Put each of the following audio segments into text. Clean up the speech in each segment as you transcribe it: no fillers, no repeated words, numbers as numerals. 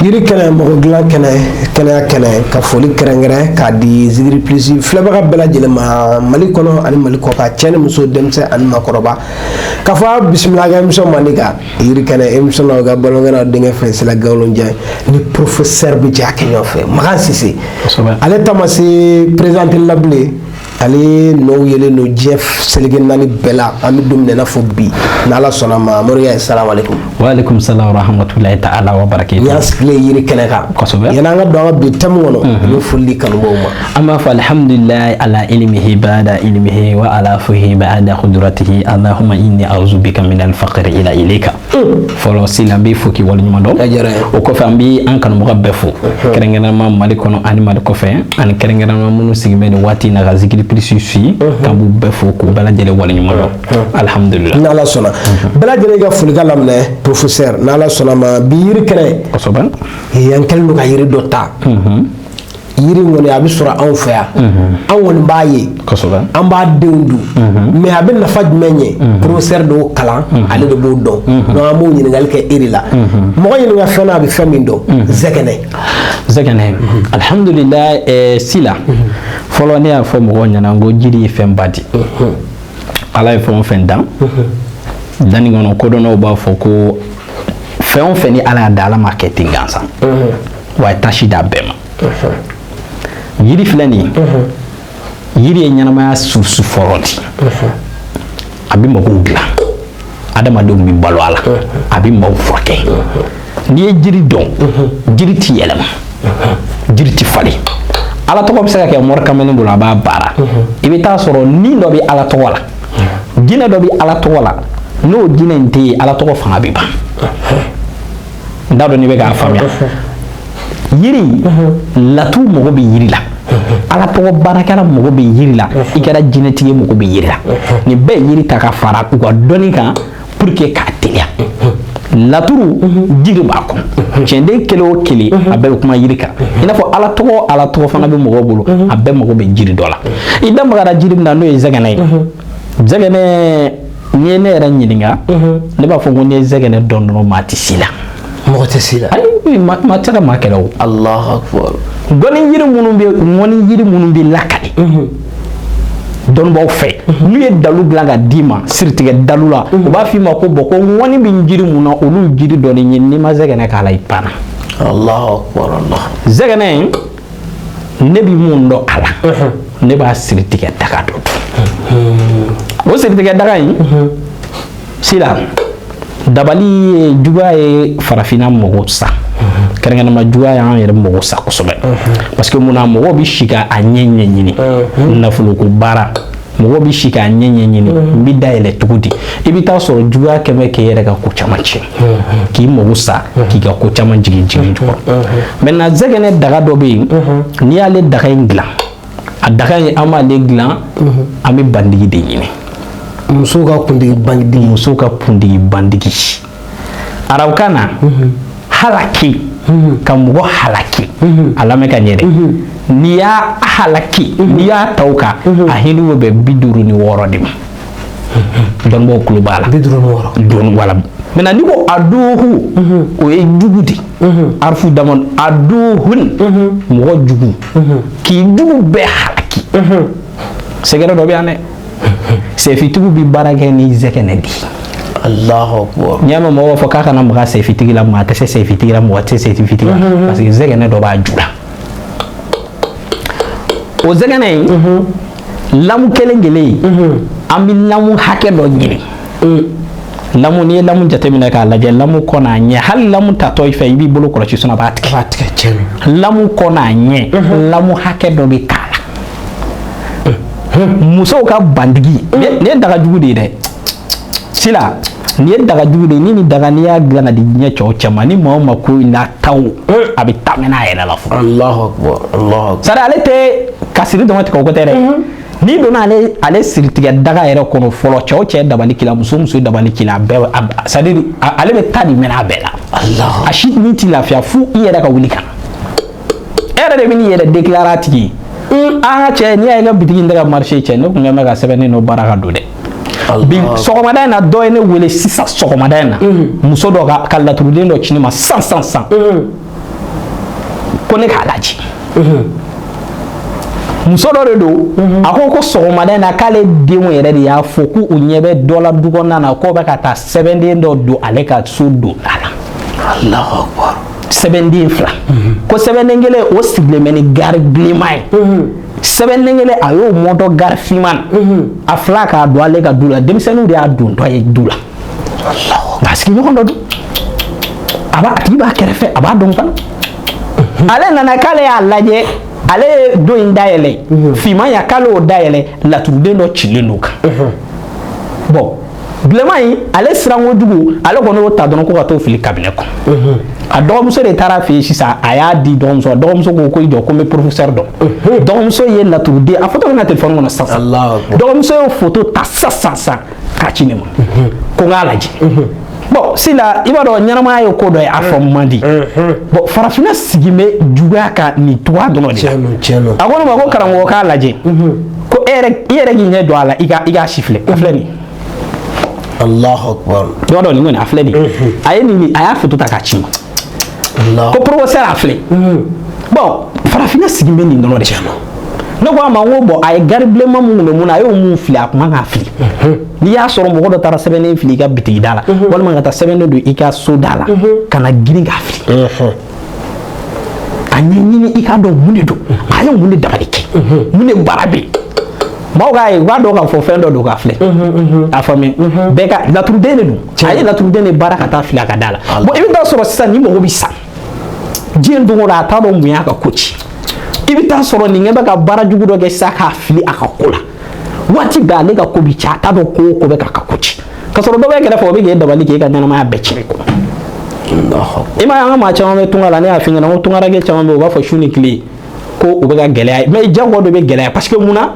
yiri kɛnɛ mɔgɔ dilan kɛnɛya kɛnɛ ka foli kɛrɛnkɛrɛn k'a di Zikiri Plus filɛbaga bɛɛ lajɛlen ma Mali kɔnɔ ani Mali kɔ kan cɛ ni muso denmisɛn ani makɔrɔba ka fɔ bisimila ka émission mandi kan yiri kɛnɛ émission na ka balonkɛna denkɛ fɛ Sila Gawolo Njaay ni professeur bi jɛ a kɛ ɲɔgɔn fɛ Makan Sise ale ta ma se présenter la bilen ale n'o yelen no diɲɛ seleke naani bɛɛ la an bɛ don min na i n'a fɔ bi n'Ala sɔnna ma Moriya salamu alaikum. Wa alaikum salam wa rahmatulahi ta'ala wa barakatuh. Ni y'an sigilen yiri kɛnɛ kan kosɛbɛ yan'an ka don an ka bi thème kɔnɔ an bɛ foli di kanubaaw ma. An b'a fɔ alhamdulilahi ala ilmihi ba'da ilmihi wa ala fuhi ba'da qudratihi allahumma inni a'udhu bika min al-faqri ila ilayka. Fɔlɔ Sila an bɛ fo k'i waleɲuman dɔn. O kɔfɛ an bɛ an kanubaga bɛɛ fo kɛrɛnkɛrɛnnama Mali kɔnɔ ani Mali kɔfɛ ani kɛrɛnkɛrɛnnama minnu sigilen bɛ nin waati in na ka Zikiri Plus suit k'an b'u bɛɛ fo k'u bɛɛ lajɛlen waleɲuman dɔn alhamdulilahi. N'Ala sɔnna bɛɛ lajɛlen ka folikan laminɛ professeur n'Ala sɔnna ma bi yiri kɛnɛ kosɛbɛ an kɛlen don ka yiri dɔ ta yiri kɔni a bɛ sɔrɔ anw fɛ yan an kɔni b'a ye kosɛbɛ an b'a denw dun mais a bɛ nafa jumɛn ɲɛ professeur dɔw kalan ale de b'o dɔn donc an b'o ɲininkali kɛ e de la mɔgɔ ɲininka fɛn na a bɛ fɛn min dɔn zɛgɛnɛ alhamdulilahi Sila fɔlɔ ne y'a fɔ mɔgɔw ɲɛna n ko jiri ye fɛnba di Ala ye fɛn o fɛn dan danni kɔnɔ kodɔnnaw b'a fɔ ko fɛn o fɛn ni Ala y'a da Ala ma kɛ ten gansan wa a ye tâche d'a bɛɛ ma yiri filɛ nin ye yiri ye ɲɛnamaya susu fɔlɔ di a bɛ mɔgɔw dilan adamadenw bɛ balo a la a bɛ maaw furakɛ n'i ye jiri dɔn jiri tɛ yɛlɛma jiri tɛ falen Ala tɔgɔ bɛ se ka kɛ mɔri kamalen bolo a b'a baara i bɛ taa sɔrɔ ni dɔ bɛ Ala tɔgɔ la jinɛ dɔ bɛ Ala tɔgɔ la n'o jinɛ in tɛ yen Ala tɔgɔ fanga bɛ ban n t'a dɔn n'i bɛ k'a faamuya yiri latu mago bɛ yiri la Ala tɔgɔ baarakɛla mago bɛ yiri la i kɛra jinɛtigi mago bɛ yiri la nin bɛɛ ye yiri ta ka fara u ka dɔnni kan pour que k'a teliya laturu jiri b'a kɔnɔ tiɲɛden kelen o kelen a bɛɛ bɛ kuma yiri kan i n'a fɔ Ala tɔgɔ fana bɛ mɔgɔw bolo a bɛɛ mago bɛ jiri dɔ la i da magara jiri min na n'o ye zɛgɛnɛ ye zɛgɛnɛ n'i ye ne yɛrɛ ɲininka ne b'a fɔ ko n'i ye zɛgɛnɛ dɔn dɔrɔn maa tɛ si la mɔgɔ tɛ si la ayi maa tɛ ka maa kɛlɛ o Allahu akbar ŋɔni yiri minnu bɛ lakali dɔnnibaw fɛ n'u ye dalu dilan ka d'i ma siritigɛ dalu la u b'a f'i ma ko bɔn ko ŋɔni bɛ jiri mun na olu jiri dɔ de ɲini n'i ma zɛgɛnɛ k'a la i panna Allahu akbar zɛgɛnɛ ne bɛ mun dɔn a la ne b'a siritigɛ daga dɔ dun o siritigɛ daga in Sila dabali ye juguya ye farafinna mɔgɔw sa kɛrɛnkɛrɛnnama juguya y'an yɛrɛ mɔgɔw sa kosɛbɛ parce que munna mɔgɔw bɛ si ka a ɲɛ ɲɛɲini nafoloko baara mɔgɔw bɛ si k'a ɲɛ ɲɛɲini n bɛ dayɛlɛ cogo di i bɛ taa sɔrɔ juguya kɛmɛ k'e yɛrɛ ka ko caman tiɲɛ k'i mago sa k'i ka ko caman jigin jukɔrɔ maintenant zɛgɛnɛ daga dɔ bɛ yen n'i y'ale daga in dilan a daga in an b'ale dilan an bɛ bandigi de ɲini musow ka kundigi bandigi arabukan na halaki ka mɔgɔ halaki a lamɛn ka ɲɛ dɛ n'i y'a halaki n'i y'a ta o kan a hinɛ bɛ 56 de ma dɔnnibaw tulo b'a la 56 wala maintenant n'i ko aduhu o ye jugu de arifu dama aduhun mɔgɔ jugu k'i jugu bɛɛ halaki sɛgɛrɛ dɔ bɛ yan dɛ sɛfitigiw bɛ baara kɛ ni zɛgɛnɛ de Allahu akbar n'i y'a mɛn mɔgɔw b'a fɔ k'a kana maga sɛfitigi la maa tɛ se sɛfitigi la mɔgɔ tɛ se sɛfitigi la parce que zɛgɛnɛ dɔ b'a ju la o zɛgɛnɛ in lamu kelen kelen an bɛ lamu hakɛ dɔ ɲini lamu n'i ye lamu jateminɛ k'a lajɛ lamu kɔ n'a ɲɛ hali lamu tatɔ i fɛ i b'i bolo kɔlɔsi sinon a b'a tigɛ lamu kɔ n'a ɲɛ lamu hakɛ dɔ bɛ k'a la musow ka bandigi nin ye daga jugu de ye dɛ Sila nin ye daga jugu de ye ni daga n'i y'a dilan ka di diɲɛ cɛw cɛ ma ni maa o maa ko n'a taw a bɛ taa n'a yɛrɛ la fɔlɔ Allahu akbar sari ale tɛ ka siri dɔrɔn tigɛ o ko tɛ dɛ n'i donna ale siritigɛ daga yɛrɛ kɔnɔ fɔlɔ cɛw cɛ dabali k'i la muso dabali k'i la bɛɛ c'est à dire ale bɛ taa de mɛnɛ a bɛɛ la a si ni t'i lafiya fo i yɛrɛ ka wuli ka na e yɛrɛ de bɛ n'i yɛrɛ déclarer a tigi ye an ka cɛ n'i y'a ye n ka bitigi in tɛ ka marché cɛ ne tun kɛ mɛ ka sɛbɛnni n'o baara ka don dɛ bi sɔgɔmada in na dɔ ye ne wele sisan sɔgɔmada in na muso dɔ ka laturuden dɔ ci ne ma san ko ne k'a lajɛ muso dɔ de don a ko sɔgɔmada in na k'ale denw yɛrɛ de y'a fɔ ko u ɲɛ bɛ dɔ la du kɔnɔna na k'o bɛ ka taa sɛbɛnden dɔ don ale ka so don a la Allahu Akbar sɛbɛnden 2 ko sɛbɛnden kelen o sigilen bɛ ni gari bilenman ye sɛbɛnden kelen a y'o mɔtɔ gari finman a fila k'a don ale ka du la denmisɛnninw de y'a don dɔ ye du la nka sigiɲɔgɔn dɔ don a tigi b'a kɛrɛfɛ a b'a dɔn fana ale nana k'ale y'a lajɛ ale ye don in dayɛlɛ finman ya k'ale y'o dayɛlɛ laturuden dɔ cilen don kan bon bilenman in ale siran kojugu ale kɔni y'o ta dɔrɔn ko ka t'o fili kabinɛ kɔnɔ a dɔgɔmuso de taara fɛ yen sisan a y'a di dɔgɔmuso ma dɔgɔmuso ko i jɔ ko n bɛ professeur dɔn dɔgɔmuso ye laturuden a photo bɛ na téléphone kɔnɔ sisan dɔgɔmuso y'o photo ta sisan k'a ci ne ma ko n k'a lajɛ bon sila i b'a dɔn ɲɛnamaya ye ko dɔ ye a fɔ man di bon farafinna sigi bɛ juguya kan nin cogoya dɔrɔn de la a ko ne ma ko karamɔgɔ k'a lajɛ ko i yɛrɛ k'i ɲɛ jɔ a la i k'a si filɛ a filɛ nin Allahu Akbar dɔ dɔ nin kɔni a filɛ nin a y'a photo ta k'a ci ma ko professeur a filɛ bon farafinna sigi bɛ nin dɔrɔn de la ne ko a ma n ko bon a ye gari bilenman minnu bɛ mun na a y'o mun fili a kuma k'a fili n'i y'a sɔrɔ mɔgɔ dɔ taara sɛbɛnden fili i ka bitigi da la walima ka taa sɛbɛnden don i ka so da la ka na girin k'a fili a ɲɛɲini i k'a dɔn mun de don a ye mun de dabali kɛ mun de baara bɛ yen maaw k'a ye u b'a dɔn k'a fɔ fɛn dɔ don k'a filɛ a faamuya bɛɛ ka laturuden de don a ye laturuden de baara ka taa fili a ka da la bon i bɛ taa sɔrɔ sisan ni mɔgɔ bɛ sa diɲɛ don o don a t'a dɔn mun y'a ka ko ci i bɛ taa sɔrɔ nin ɲɛ bɛ ka baara jugu dɔ kɛ sisan k'a fili a ka ko la waati bɛɛ ale ka ko bɛ ci a t'a dɔn ko o ko bɛ k'a ka ko ci ka sɔrɔ dɔ bɛ kɛrɛfɛ o bɛ k'e dabali k'e ka ɲɛnamaya bɛɛ tiɲɛ kɔnɔ i m'a ye an ka maa caman bɛ tunga la ne y'a f'i ɲɛna ko tungarakɛ caman bɛ yen u b'a fɔ su ni tile ko u bɛ ka gɛlɛya mais diyagoya dɔ bɛ gɛlɛya parce que mun na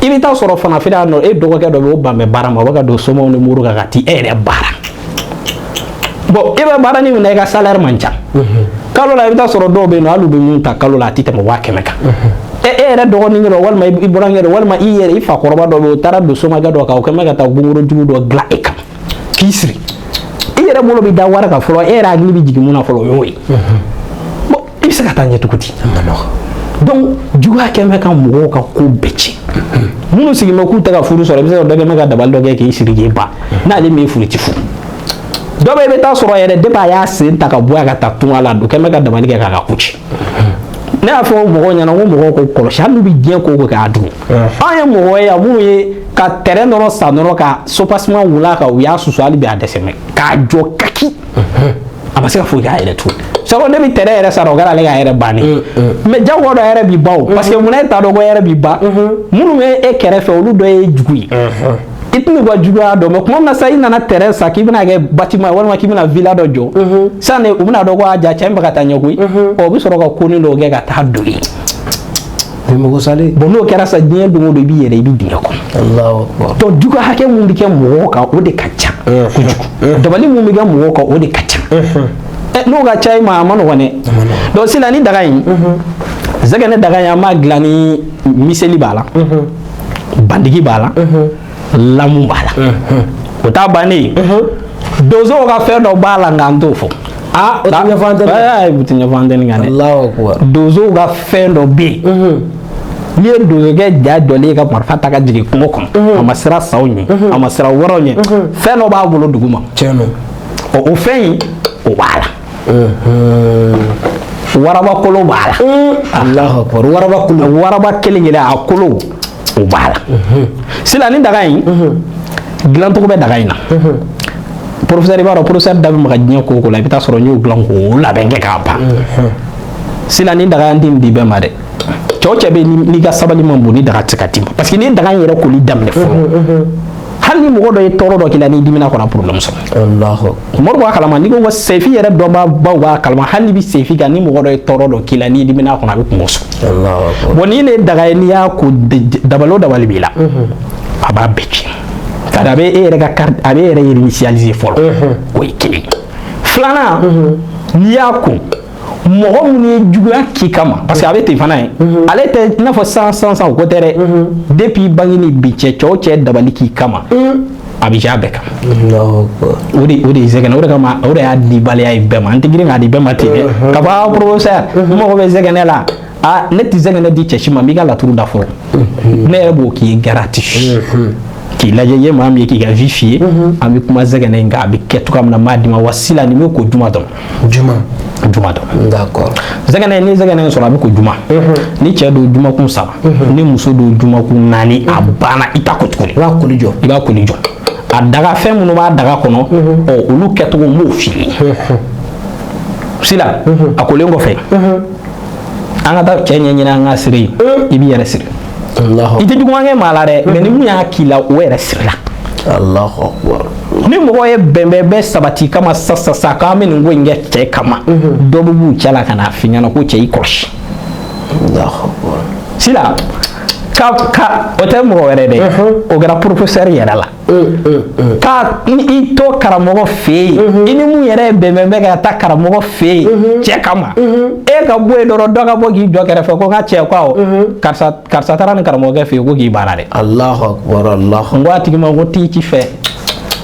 i bɛ taa sɔrɔ fana fɛnɛ yan nɔ e dɔgɔkɛ dɔ bɛ o ban bɛ baara ma o bɛ ka don somɔgɔw ni muru kan ka t'i e yɛrɛ baara bon e bɛ baara ni min na i ka salaire man ca kalo la i bɛ taa sɔrɔ dɔw bɛ yen nɔ hali u bɛ mun ta kalo la a tɛ tɛmɛ 500 kan e yɛrɛ dɔgɔnin yɛrɛ walima i burankɛ yɛrɛ walima i yɛrɛ i fakɔrɔba dɔ bɛ yen o taara don somakɛ dɔ kan o kɛn bɛ ka taa gongoro jugu dɔ dilan e kan k'i siri i yɛrɛ bolo bɛ da wari kan fɔlɔ e yɛrɛ hakili bɛ jigin mun na fɔlɔ o y'o ye bon i bɛ se ka taa ɲɛ cogo di donc juguya kɛn bɛ ka mɔgɔw ka ko bɛɛ tiɲɛ minnu sigilen bɛ k'u tɛ ka furu sɔrɔ i bɛ se ka dɔ kɛn bɛ ka dabali dɔ kɛ k'i siri k'i ban n'ale min ye furu ti furu dɔ bɛ i bɛ taa sɔrɔ yɛrɛ depuis a y'a sen ta ka bɔ yan ka taa tunga la don kɛn bɛ ka dabali kɛ k'a ka ko tiɲɛ ne y'a fɔ mɔgɔw ɲɛna ko mɔgɔw ko kɔlɔsi hali n'u bɛ diɲɛ ko o ko k'a dun an ye mɔgɔ ye yan minnu ye ka terrain dɔrɔn san dɔrɔn ka sopaseman wula kan u y'a susu hali bi a dɛsɛ mɛ k'a jɔ kaki a ma se ka foyi k'a yɛrɛ tun sabu ne bɛ terrain yɛrɛ sara o kɛra ale ka yɛrɛ bannen mais jagoya dɔ yɛrɛ b'i ban o parce que munna e t'a dɔn ko yɛrɛ b'i ban minnu bɛ e kɛrɛfɛ olu dɔ ye jugu ye i tun bɛ ka juguya dɔn mais kuma min na sisan i nana terrain san k'i bɛna kɛ bâtiment walima k'i bɛna villa dɔ jɔ sisan de u bɛna dɔn ko a ja cɛ in bɛ ka taa ɲɛ koyi o bɛ sɔrɔ ka konin dɔw kɛ ka taa don yen bon n'o kɛra sa diɲɛ don o don i b'i yɛrɛ i bɛ dingɛ kɔnɔ donc juguya hakɛ mun bɛ kɛ mɔgɔw kan o de ka ca kojugu dabali mun bɛ kɛ mɔgɔw kan o de ka ca n'o ka ca i ma a ma nɔgɔn dɛ donc sisan ni daga in zɛgɛnɛ daga in an b'a dilan ni miseli b'a la bandigi b'a la lamu b'a la o t'a bannen ye donsow ka fɛn dɔ b'a la nka n t'o fɔ o tɛ ɲɛfɔ an tɛ u tɛ ɲɛfɔ an tɛ nin kan dɛ donsow ka fɛn dɔ bɛ yen n'i ye donsokɛ ja jɔlen ye ka marifa ta ka jigin kungo kɔnɔ a ma siran saw ɲɛ a ma siran wɛrɛw ɲɛ fɛn dɔ b'a bolo dugu ma o fɛn in o b'a la waraba kolo b'a la waraba kelen kelen a kolo o b'a la sisan ni daga in dilancogo bɛ daga in na professeur i b'a dɔn professeur da bɛ maga diɲɛ ko o ko la i bɛ taa sɔrɔ n y'o dilan k'o labɛn kɛ k'a ban sisan ni daga in tɛ nin di bɛɛ ma dɛ cɛ o cɛ bɛ n'i ka sabali man bon ni daga tɛ se ka d'i ma parce que ni daga in yɛrɛ koli daminɛ fɔlɔ hali ni mɔgɔ dɔ ye tɔɔrɔ dɔ k'i la n'i dimina kɔnɔ problème sɔrɔ mɔgɔ b'a kalama n'i ko ko sefi yɛrɛ dɔnbaw b'a kalama hali n'i bɛ sefi kan ni mɔgɔ dɔ ye tɔɔrɔ dɔ k'i la n'i dimina kɔnɔ a bɛ kungo sɔrɔ bon ni ne daga ye n'i y'a ko dabali o dabali b'i la a b'a bɛɛ tiɲɛ kari a bɛ e yɛrɛ ka carte a bɛ e yɛrɛ initialiser fɔlɔ o ye kelen filanan n'i y'a kun mɔgɔ minnu ye juguya k'i kama parce que a bɛ ten fana ye ale tɛ i n'a fɔ san o ko tɛ dɛ depuis bange ni bi cɛ cɛ o cɛ dabali k'i kama a bɛ ja bɛɛ kan o de ye zɛgɛnɛ o de kama o de y'a di baliya ye bɛɛ ma an tɛ girin k'a di bɛɛ ma ten dɛ ka fɔ professeur n mago bɛ zɛgɛnɛ la ne tɛ zɛgɛnɛ di cɛ si ma n b'i ka laturu da fɔlɔ ne yɛrɛ b'o k'i ye gratuit k'i lajɛ i ye maa min ye k'i ka vie f'i ye an bɛ kuma zɛgɛnɛ in kan a bɛ kɛ cogoya min na m'a di ma wa Sila nin bɛ ko juma dɔn juma dɔn d'accord zɛgɛnɛ ni zɛgɛnɛ in sɔrɔ a bɛ ko juma ni cɛ don jumakun 3 ni muso don jumakun 4 a banna i ta ko tuguni i b'a koli jɔ a daga fɛn minnu b'a daga kɔnɔ olu kɛcogo n b'o f'i ye Sila a kolen kɔfɛ an ka taa cɛ ɲɛɲini an ka siri i b'i yɛrɛ siri i tɛ juguman kɛ maa la dɛ mais ni mun y'a k'i la o yɛrɛ sirila Allahu akbar ni mɔgɔ ye bɛnbɛn sabati kama sa k'an bɛ nin ko in kɛ cɛ kama dɔ bɛ b'u cɛ la ka n'a f'i ɲɛna ko cɛ i kɔlɔsi Allahu akbar Sila o tɛ mɔgɔ wɛrɛ dɛ o kɛra professeur yɛrɛ la ka i to karamɔgɔ fɛ yen i ni mun yɛrɛ ye bɛnbɛn bɛ ka taa karamɔgɔ fɛ yen cɛ kama e ka bɔ yen dɔrɔn dɔ ka bɔ k'i jɔ kɛrɛfɛ ko n ka cɛ ko awɔ karisa taara ni karamɔgɔkɛ fɛ yen ko k'i banna dɛ Allahu akbar n ko a tigi ma ko t'i ci fɛ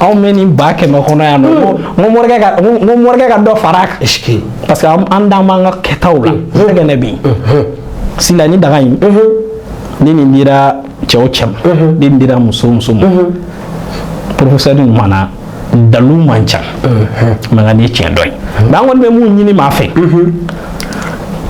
anw bɛ nin 100 kɔnɔ yan nɔ n ko morikɛ ka dɔ fara a kan parce que an dan b'an ka kɛtaw la zɛgɛnɛ bɛ yen Sila ni daga in ni nin dira cɛ o cɛ ma ni nin dira muso ma professeur ɲuman dalu man ca mais nka nin ye tiɲɛ dɔ ye mais an kɔni bɛ mun ɲini maa fɛ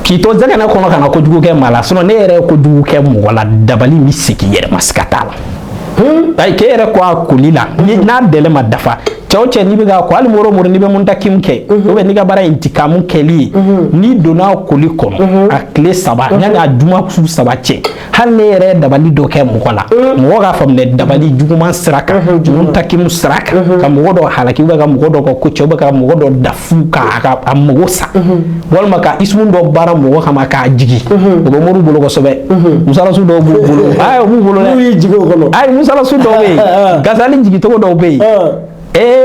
k'i to zɛgɛnɛ kɔnɔ ka na kojugu kɛ maa la sinon ne yɛrɛ ye kojugu kɛ mɔgɔ la dabali bɛ segin i yɛrɛ ma siga t'a la ayi k'e yɛrɛ ko a koli la n'a délai ma dafa cɛ o cɛ n'i bɛ ka ko hali moro n'i bɛ muntakim kɛ ou bien n'i ka baara in ti ka mun kɛli ye n'i donna koli kɔnɔ a tile 3 yanni a juma su 3 cɛ hali ne yɛrɛ dabali dɔ kɛ mɔgɔ la mɔgɔ k'a faamu dɛ dabali juguman sira kan muntakim sira kan ka mɔgɔ dɔ halaki ou bien ka mɔgɔ dɔ ka ko cɛ ou bien ka mɔgɔ dɔ dafu k'a mago sa walima ka ismu dɔ baara mɔgɔ kama k'a jigi o bɛ mori bolo kosɛbɛ musalasu dɔw b'u bolo ayi o b'u bolo dɛ n'u y'i jigi o kɔnɔ ayi musalasu dɔw bɛ yen gazali jigitogo dɔw bɛ yen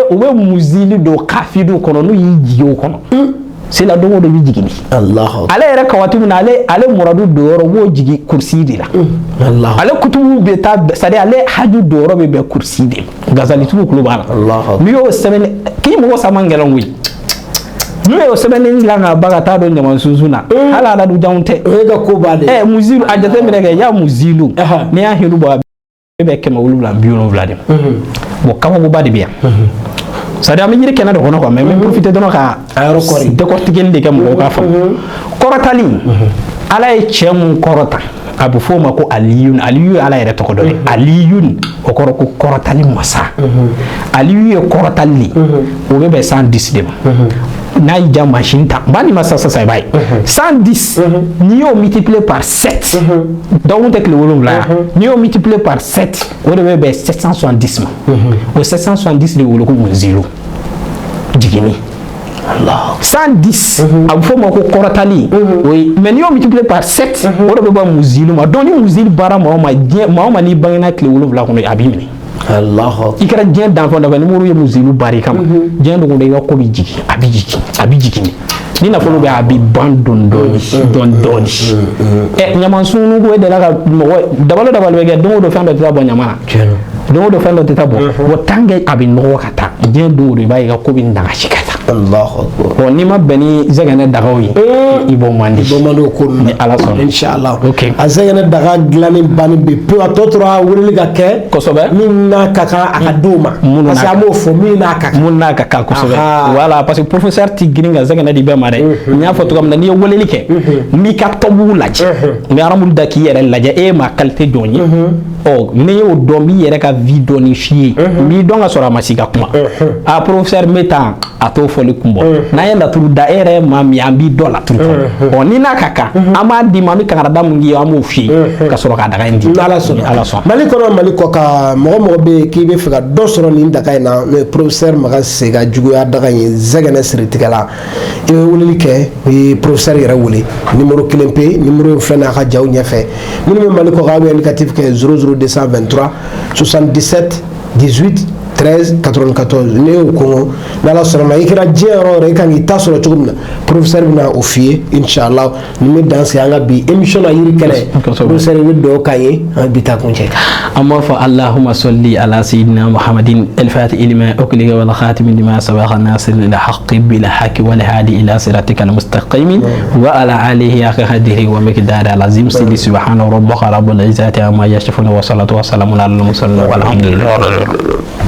u bɛ muzili don kafidu kɔnɔ n'u y'i jigi o kɔnɔ Sila don o don b'i jigin ale yɛrɛ ka waati min na ale muradu don yɔrɔ o b'o jigi kursi de la ale kutubu bɛ taa c'est-à-dire ale haju don yɔrɔ bɛ bɛn kursi de gazalitigiw tulo b'a la n'i y'o sɛbɛnni k'i mɔgɔ sa man gɛlɛn koyi n'u y'o sɛbɛnni dilan ka ban ka taa don ɲaman sunsun na hali aladu janw tɛ o ye ka ko bannen muzilu a jateminɛ kɛ y'a muzilu n'i y'a hinɛ bɔ a bɛ 770 de bon kabakoba de bɛ yan c'est-à-dire an bɛ yiri kɛnɛ de kɔnɔ quoi mais n bɛ profiter dɔrɔn ka décortiquer de kɛ mɔgɔw k'a faamu kɔrɔtali ala ye cɛ mun kɔrɔta a bɛ fɔ o ma ko aliyun aliyu ye ala yɛrɛ tɔgɔ dɔ ye aliyun o kɔrɔ ko kɔrɔtali masa aliyu ye kɔrɔtali de o bɛ bɛn 110 de ma n'a y'i ja machine ta n b'a di ma sisan i b'a ye 110 n'i y'o multiplier par 7 dɔgɔkun tɛ tile 7 yan n'i y'o multiplier par 7 o de bɛ bɛn 770 ma o 770 de wele ko munzilu jiginni 110 a bɛ fɔ o ma ko kɔrɔtali o ye mais n'i y'o multiplier par 7 o de bɛ bɛn munzilu ma donc ni munzilu baara maa o maa n'i bangena tile 7 kɔnɔ a b'i minɛ i kɛra diɲɛ danfɛn dɔ fɛ ni muru ye muzilu baari kama diɲɛ dogo i ka ko bɛ jigin a bɛ jigin ni nafolo bɛ a bɛ ban dɔɔni ɲaman sunu ko e deli la ka mɔgɔ dabali bɛ kɛ don o don fɛn dɔ tɛ taa bɔ ɲaman na don o don fɛn dɔ tɛ taa bɔ wa tant que a bɛ nɔgɔ ka taa diɲɛ don o don i b'a ye i ka ko bɛ nagasi ka taa bon n'i ma bɛn ni zɛgɛnɛ dagaw ye i bɔ man di ni ala sɔnna inshallah a zɛgɛnɛ daga dilanni banni bɛ pewu a tɔ tora weleli ka kɛ kosɛbɛ min n'a ka kan a ka d'o ma parce que an b'o fɔ min n'a ka kan mun n'a ka kan kosɛbɛ voilà parce que professeur ti girin ka zɛgɛnɛ di bɛɛ ma dɛ n y'a fɔ cogo min na n'i ye weleli kɛ n'i ka tɔbugu lajɛ n bɛ aramu da k'i yɛrɛ lajɛ e ye maa qualité jɔn ye n'i y'o dɔn n b'i yɛrɛ ka vie dɔɔni f'i ye n b'i dɔn ka sɔrɔ a ma s'i ka kuma a professeur n bɛ tan a t'o fɔli kun bɔ n'an ye laturu da e yɛrɛ ye maa min an b'i dɔn laturu kɔnɔ ni n'a ka kan an b'a d'i ma an bɛ kankarida mun k'i ye an b'o f'i ye ka sɔrɔ ka daga in di ala sɔnna mali kɔnɔ mali kɔ kan mɔgɔ bɛ yen k'i bɛ fɛ ka dɔ sɔrɔ nin daga in na n'o ye professeur Makan Sega juguya daga in ye zɛgɛnɛ siritigɛ la i bɛ weleli kɛ o ye professeur yɛrɛ wele numéro 1 pe numéro in filɛ nin a ka jaw ɲɛfɛ minnu bɛ mali kɔ kan a bɛ indicatif kɛ 00223 77 18 13 94 ne y'o kɔngɔ n'ala sɔnna ma i kɛra diɲɛ yɔrɔ yɔrɔ i kan k'i ta sɔrɔ cogo min na professeur bɛna o f'i ye inshallah ni bɛ dan sigi an ka bi émission na yiri kɛnɛ professeur i bɛ dugawu k'an ye an bɛ bi ta kun cɛ an b'a fɔ allahumma salli ala sayyidina muhammadin al-fatih lima ukhliqa wal khatim lima sabaqa nasir lil haqqi bil haqqi wal hadi ila siratika al mustaqim wa ala alihi ya qadiri wa miqdari al azim subhana rabbika rabbil izzati amma yasifun wa salatu wa salamun ala al mursalin walhamdulillahi